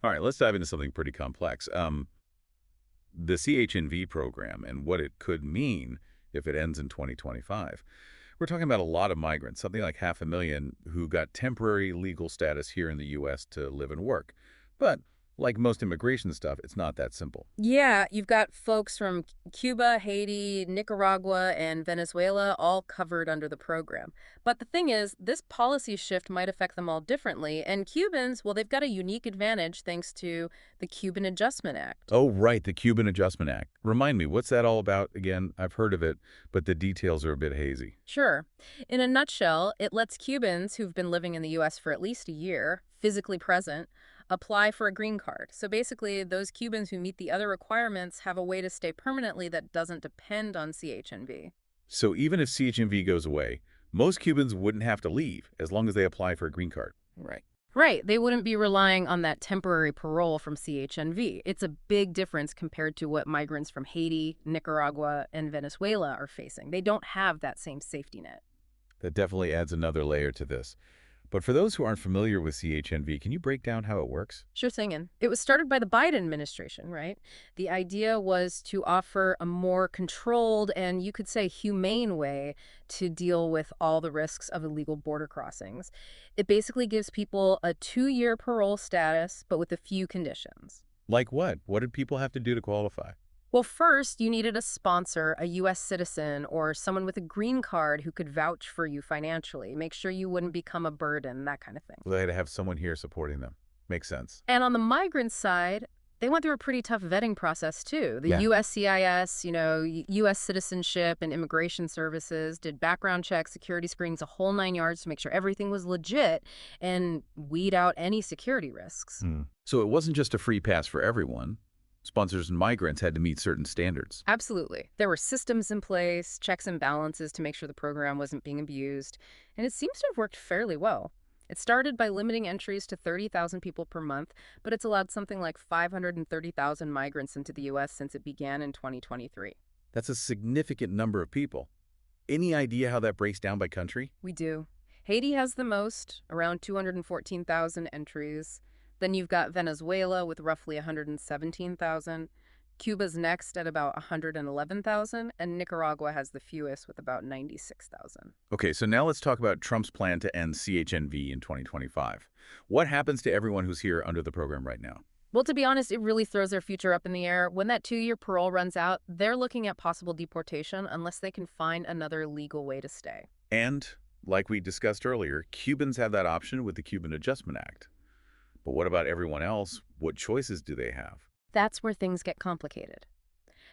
All right, let's dive into something pretty complex. The CHNV program and what it could mean if it ends in 2025. We're talking about a lot of migrants, something like 500,000 who got temporary legal status here in the U.S. to live and work. But like most immigration stuff, it's not that simple. Yeah, you've got folks from Cuba, Haiti, Nicaragua, and Venezuela all covered under the program. But the thing is, this policy shift might affect them all differently. And Cubans, well, they've got a unique advantage thanks to the Cuban Adjustment Act. Oh, right, the Cuban Adjustment Act. Remind me, what's that all about again? I've heard of it, but the details are a bit hazy. Sure. In a nutshell, it lets Cubans who've been living in the U.S. for at least a year, physically present, apply for a green card. So basically, those Cubans who meet the other requirements have a way to stay permanently that doesn't depend on CHNV. So even if CHMV goes away, most Cubans wouldn't have to leave as long as they apply for a green card. Right. Right. They wouldn't be relying on that temporary parole from CHNV. It's a big difference compared to what migrants from Haiti, Nicaragua, and Venezuela are facing. They don't have that same safety net. That definitely adds another layer to this. But for those who aren't familiar with CHNV, can you break down how it works? Sure thing. And it was started by the Biden administration, right? The idea was to offer a more controlled and you could say humane way to deal with all the risks of illegal border crossings. It basically gives people a 2-year parole status, but with a few conditions. Like what? What did people have to do to qualify? Well, first, you needed a sponsor, a U.S. citizen, or someone with a green card who could vouch for you financially, make sure you wouldn't become a burden, that kind of thing. Well, they had to have someone here supporting them. Makes sense. And on the migrant side, they went through a pretty tough vetting process too. The Yeah. USCIS, U.S. Citizenship and Immigration Services did background checks, security screenings, a whole 9 yards to make sure everything was legit and weed out any security risks. So it wasn't just a free pass for everyone. Sponsors and migrants had to meet certain standards. Absolutely. There were systems in place, checks and balances to make sure the program wasn't being abused, and it seems to have worked fairly well. It started by limiting entries to 30,000 people per month, but it's allowed something like 530,000 migrants into the U.S. since it began in 2023. That's a significant number of people. Any idea how that breaks down by country? We do. Haiti has the most, around 214,000 entries. Then you've got Venezuela with roughly 117,000. Cuba's next at about 111,000, and Nicaragua has the fewest with about 96,000. Okay, so now let's talk about Trump's plan to end CHNV in 2025. What happens to everyone who's here under the program right now? Well, to be honest, it really throws their future up in the air. When that 2-year parole runs out, they're looking at possible deportation unless they can find another legal way to stay. And, like we discussed earlier, Cubans have that option with the Cuban Adjustment Act. But what about everyone else? What choices do they have? That's where things get complicated.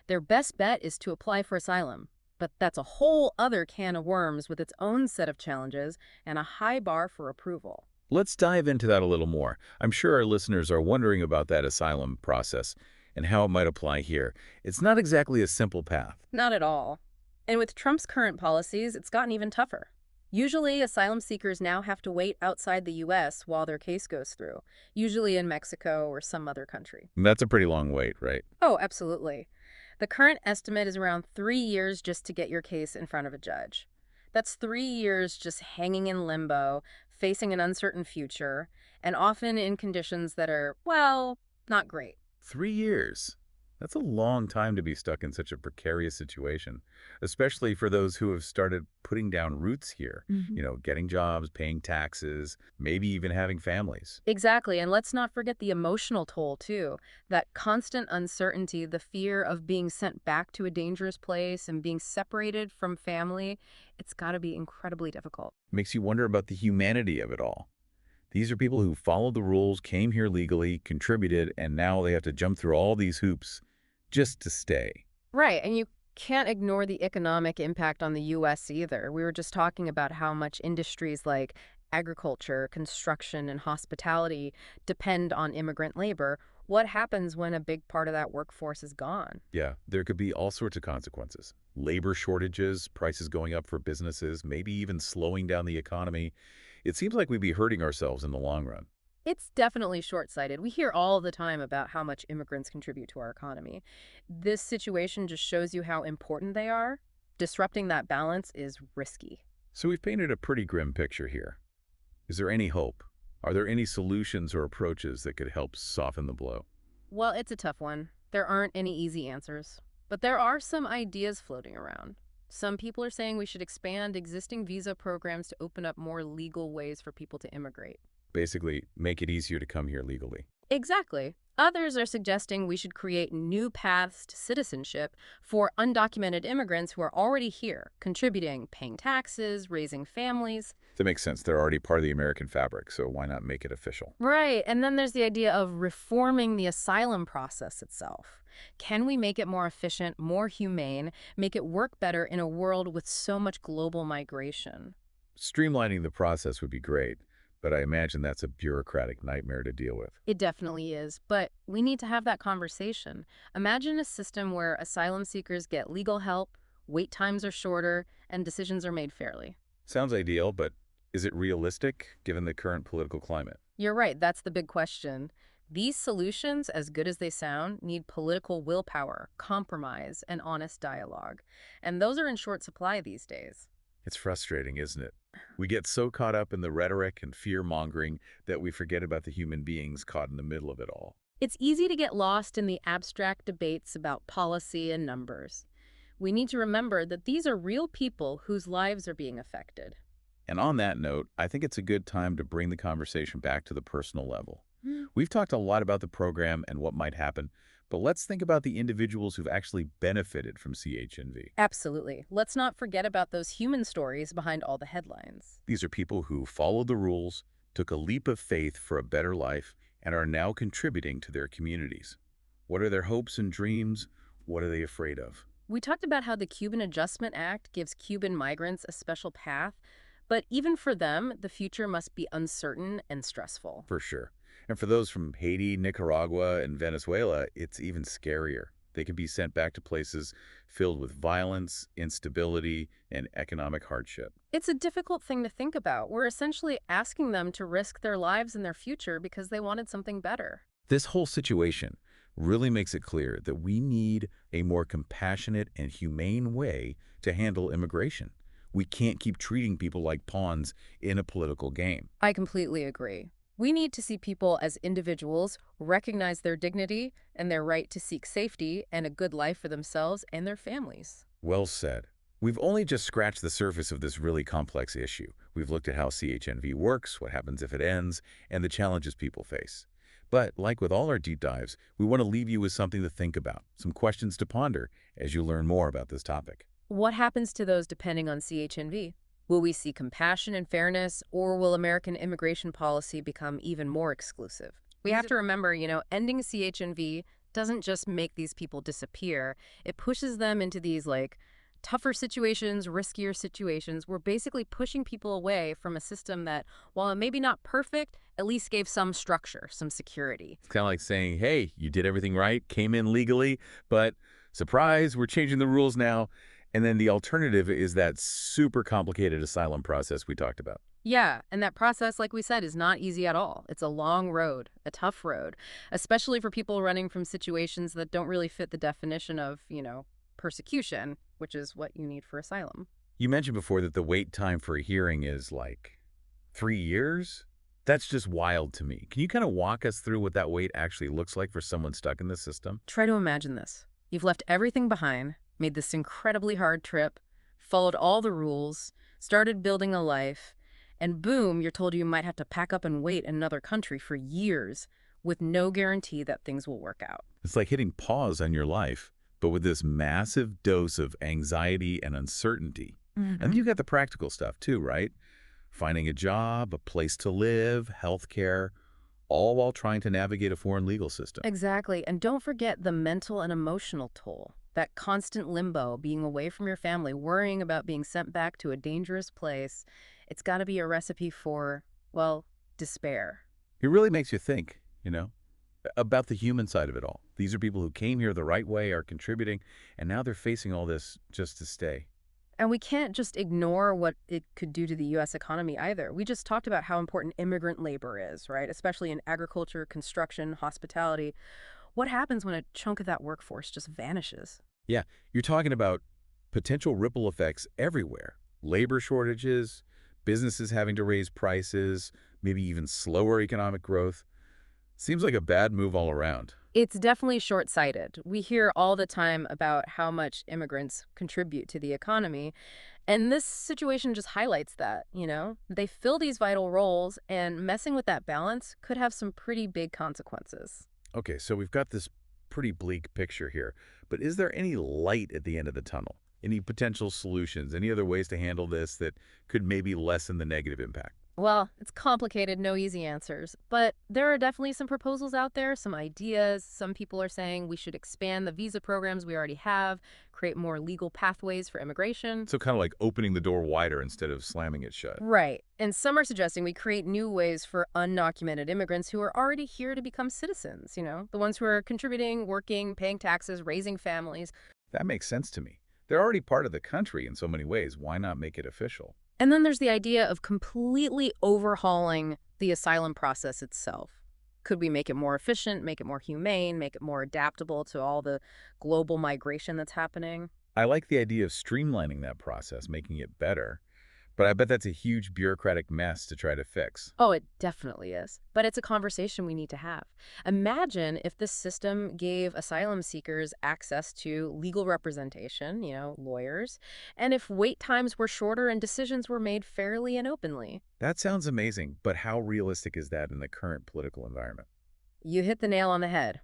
Their best bet is to apply for asylum, but that's a whole other can of worms with its own set of challenges and a high bar for approval. Let's dive into that a little more. I'm sure our listeners are wondering about that asylum process and how it might apply here. It's not exactly a simple path. Not at all. And with Trump's current policies, it's gotten even tougher. Usually, asylum seekers now have to wait outside the U.S. while their case goes through, usually in Mexico or some other country. That's a pretty long wait, right? Oh, absolutely. The current estimate is around 3 years just to get your case in front of a judge. That's 3 years just hanging in limbo, facing an uncertain future, and often in conditions that are, well, not great. 3 years. That's a long time to be stuck in such a precarious situation, especially for those who have started putting down roots here, getting jobs, paying taxes, maybe even having families. Exactly, and let's not forget the emotional toll, too. That constant uncertainty, the fear of being sent back to a dangerous place and being separated from family, it's got to be incredibly difficult. Makes you wonder about the humanity of it all. These are people who followed the rules, came here legally, contributed, and now they have to jump through all these hoops just to stay. Right, and you can't ignore the economic impact on the U.S. either. We were just talking about how much industries like agriculture, construction, and hospitality depend on immigrant labor. What happens when a big part of that workforce is gone? Yeah, there could be all sorts of consequences. Labor shortages, prices going up for businesses, maybe even slowing down the economy. It seems like we'd be hurting ourselves in the long run. It's definitely short-sighted. We hear all the time about how much immigrants contribute to our economy. This situation just shows you how important they are. Disrupting that balance is risky. So we've painted a pretty grim picture here. Is there any hope? Are there any solutions or approaches that could help soften the blow? Well, it's a tough one. There aren't any easy answers. But there are some ideas floating around. Some people are saying we should expand existing visa programs to open up more legal ways for people to immigrate. Basically, make it easier to come here legally. Exactly. Others are suggesting we should create new paths to citizenship for undocumented immigrants who are already here, contributing, paying taxes, raising families. That makes sense. They're already part of the American fabric, so why not make it official? Right, and then there's the idea of reforming the asylum process itself. Can we make it more efficient, more humane, make it work better in a world with so much global migration? Streamlining the process would be great, but I imagine that's a bureaucratic nightmare to deal with. It definitely is, but we need to have that conversation. Imagine a system where asylum seekers get legal help, wait times are shorter, and decisions are made fairly. Sounds ideal, but is it realistic given the current political climate? You're right, that's the big question. These solutions, as good as they sound, need political willpower, compromise, and honest dialogue. And those are in short supply these days. It's frustrating, isn't it? We get so caught up in the rhetoric and fear-mongering that we forget about the human beings caught in the middle of it all. It's easy to get lost in the abstract debates about policy and numbers. We need to remember that these are real people whose lives are being affected. And on that note, I think it's a good time to bring the conversation back to the personal level. We've talked a lot about the program and what might happen, but let's think about the individuals who've actually benefited from CHNV. Absolutely. Let's not forget about those human stories behind all the headlines. These are people who followed the rules, took a leap of faith for a better life, and are now contributing to their communities. What are their hopes and dreams? What are they afraid of? We talked about how the Cuban Adjustment Act gives Cuban migrants a special path, but even for them, the future must be uncertain and stressful. For sure. And for those from Haiti, Nicaragua, and Venezuela, it's even scarier. They could be sent back to places filled with violence, instability, and economic hardship. It's a difficult thing to think about. We're essentially asking them to risk their lives and their future because they wanted something better. This whole situation really makes it clear that we need a more compassionate and humane way to handle immigration. We can't keep treating people like pawns in a political game. I completely agree. We need to see people as individuals, recognize their dignity and their right to seek safety and a good life for themselves and their families. Well said. We've only just scratched the surface of this really complex issue. We've looked at how CHNV works, what happens if it ends, and the challenges people face. But like with all our deep dives, we want to leave you with something to think about, some questions to ponder as you learn more about this topic. What happens to those depending on CHNV? Will we see compassion and fairness, or will American immigration policy become even more exclusive? We have to remember, ending CHNV doesn't just make these people disappear. It pushes them into these, tougher situations, riskier situations. We're basically pushing people away from a system that, while it may be not perfect, at least gave some structure, some security. It's kind of like saying, hey, you did everything right, came in legally, but surprise, we're changing the rules now. And then the alternative is that super complicated asylum process we talked about. Yeah, and that process, like we said, is not easy at all. It's a long road, a tough road, especially for people running from situations that don't really fit the definition of, persecution, which is what you need for asylum. You mentioned before that the wait time for a hearing is like 3 years? That's just wild to me. Can you kind of walk us through what that wait actually looks like for someone stuck in the system? Try to imagine this. You've left everything behind, made this incredibly hard trip, followed all the rules, started building a life, and boom, you're told you might have to pack up and wait in another country for years with no guarantee that things will work out. It's like hitting pause on your life, but with this massive dose of anxiety and uncertainty. And then you got the practical stuff too, right? Finding a job, a place to live, healthcare, all while trying to navigate a foreign legal system. Exactly. And don't forget the mental and emotional toll. That constant limbo, being away from your family, worrying about being sent back to a dangerous place. It's got to be a recipe for, despair. It really makes you think, about the human side of it all. These are people who came here the right way, are contributing, and now they're facing all this just to stay. And we can't just ignore what it could do to the U.S. economy either. We just talked about how important immigrant labor is, right? Especially in agriculture, construction, hospitality. What happens when a chunk of that workforce just vanishes? Yeah, you're talking about potential ripple effects everywhere. Labor shortages, businesses having to raise prices, maybe even slower economic growth. Seems like a bad move all around. It's definitely short-sighted. We hear all the time about how much immigrants contribute to the economy, and this situation just highlights that, you know? They fill these vital roles, and messing with that balance could have some pretty big consequences. Okay, so we've got this pretty bleak picture here, but is there any light at the end of the tunnel? Any potential solutions? Any other ways to handle this that could maybe lessen the negative impact? Well, it's complicated, no easy answers, but there are definitely some proposals out there, some ideas. Some people are saying we should expand the visa programs we already have, create more legal pathways for immigration. So kind of like opening the door wider instead of slamming it shut. Right. And some are suggesting we create new ways for undocumented immigrants who are already here to become citizens, the ones who are contributing, working, paying taxes, raising families. That makes sense to me. They're already part of the country in so many ways. Why not make it official? And then there's the idea of completely overhauling the asylum process itself. Could we make it more efficient, make it more humane, make it more adaptable to all the global migration that's happening? I like the idea of streamlining that process, making it better, but I bet that's a huge bureaucratic mess to try to fix. Oh, it definitely is. But it's a conversation we need to have. Imagine if this system gave asylum seekers access to legal representation, lawyers, and if wait times were shorter and decisions were made fairly and openly. That sounds amazing, but how realistic is that in the current political environment? You hit the nail on the head.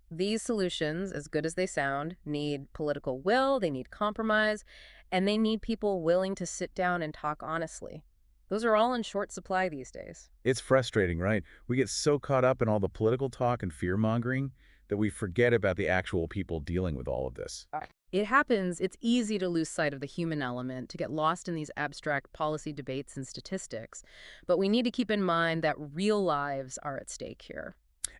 These solutions, as good as they sound, need political will, they need compromise, and they need people willing to sit down and talk honestly. Those are all in short supply these days. It's frustrating, right? We get so caught up in all the political talk and fear-mongering that we forget about the actual people dealing with all of this. It happens, it's easy to lose sight of the human element, to get lost in these abstract policy debates and statistics. But we need to keep in mind that real lives are at stake here.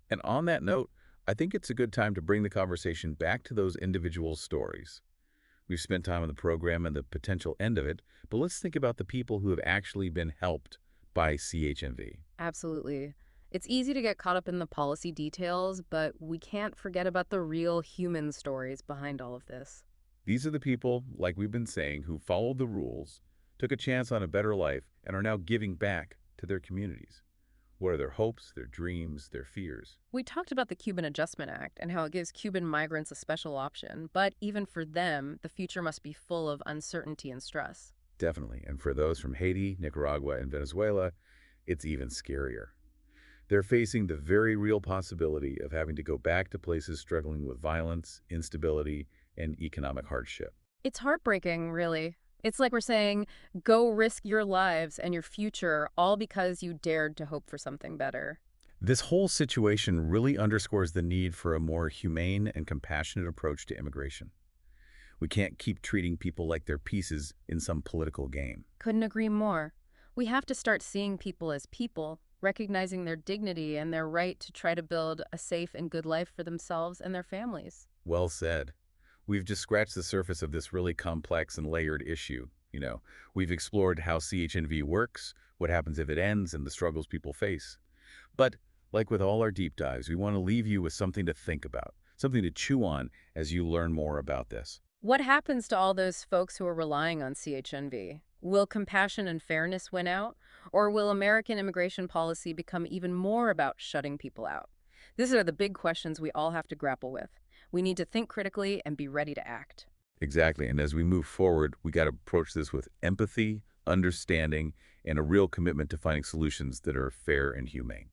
And on that note, I think it's a good time to bring the conversation back to those individual stories. We've spent time on the program and the potential end of it, but let's think about the people who have actually been helped by CHNV. Absolutely. It's easy to get caught up in the policy details, but we can't forget about the real human stories behind all of this. These are the people, like we've been saying, who followed the rules, took a chance on a better life, and are now giving back to their communities. What are their hopes, their dreams, their fears? We talked about the Cuban Adjustment Act and how it gives Cuban migrants a special option, but even for them, the future must be full of uncertainty and stress. Definitely. And for those from Haiti, Nicaragua, and Venezuela, it's even scarier. They're facing the very real possibility of having to go back to places struggling with violence, instability, and economic hardship. It's heartbreaking, really. It's like we're saying, go risk your lives and your future all because you dared to hope for something better. This whole situation really underscores the need for a more humane and compassionate approach to immigration. We can't keep treating people like they're pieces in some political game. Couldn't agree more. We have to start seeing people as people, recognizing their dignity and their right to try to build a safe and good life for themselves and their families. Well said. We've just scratched the surface of this really complex and layered issue. We've explored how CHNV works, what happens if it ends, and the struggles people face. But like with all our deep dives, we want to leave you with something to think about, something to chew on as you learn more about this. What happens to all those folks who are relying on CHNV? Will compassion and fairness win out? Or will American immigration policy become even more about shutting people out? These are the big questions we all have to grapple with. We need to think critically and be ready to act. Exactly. And as we move forward, we got to approach this with empathy, understanding, and a real commitment to finding solutions that are fair and humane.